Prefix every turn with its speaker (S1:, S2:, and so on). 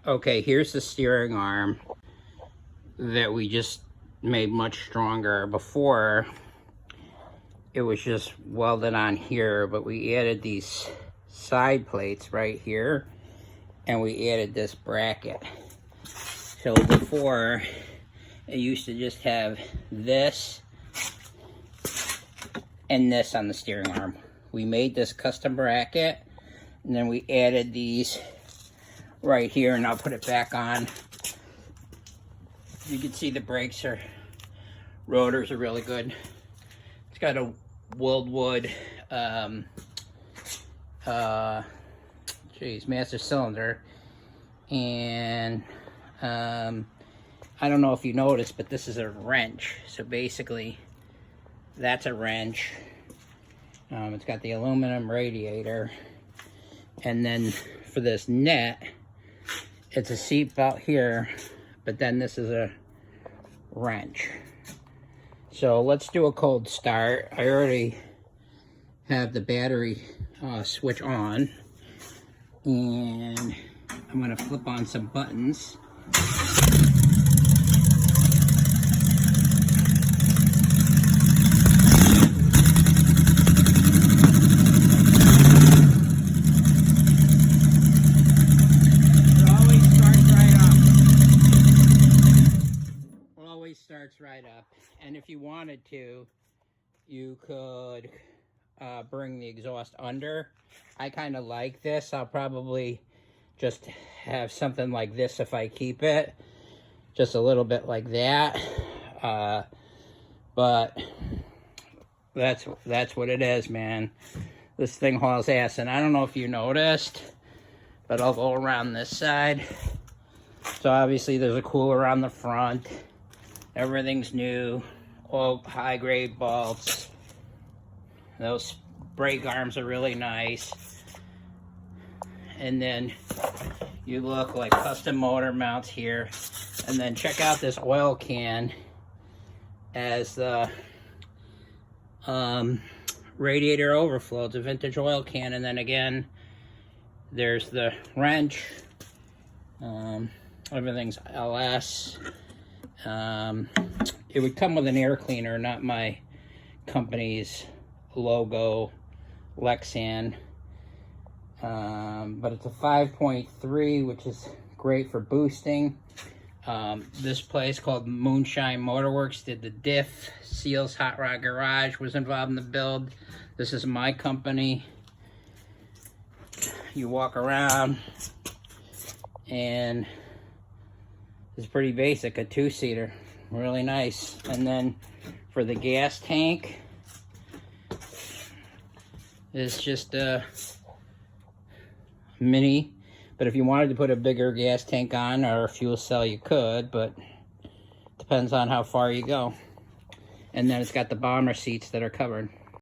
S1: Okay, here's the steering arm that we just made much stronger. Before, it was just welded on here, but we added these side plates right here, and we added this bracket. So before, it used to just have this and this on the steering arm. We made this custom bracket, and then we added these right here, and I'll put it back on. You can see the brakes rotors are really good. It's got a Wood master cylinder, and I don't know if you noticed, but this is a wrench. So basically, that's a wrench. It's got the aluminum radiator, and then for this net, it's a seat belt here, but then this is a wrench. So let's do a cold start. I already have the battery switch on, and I'm gonna flip on some buttons. Starts right up, and if you wanted to, you could bring the exhaust under. I kind of like this. I'll probably just have something like this if I keep it, just a little bit like that, but that's what it is, man. This thing hauls ass. And I don't know if you noticed, but I'll go around this side. So obviously there's a cooler on the front. Everything's new, all high-grade bolts. Those brake arms are really nice. And then you look like custom motor mounts here. And then check out this oil can as the radiator overflow. It's a vintage oil can. And then again, there's the wrench. Everything's LS. It would come with an air cleaner, not my company's logo, Lexan. But it's a 5.3, which is great for boosting. This place called Moonshine Motorworks did the diff. Seals Hot Rod Garage was involved in the build. This is my company. You walk around, and it's pretty basic, a two-seater, really nice. And then for the gas tank, it's just a mini, but if you wanted to put a bigger gas tank on or a fuel cell, you could, but depends on how far you go. And then it's got the bomber seats that are covered.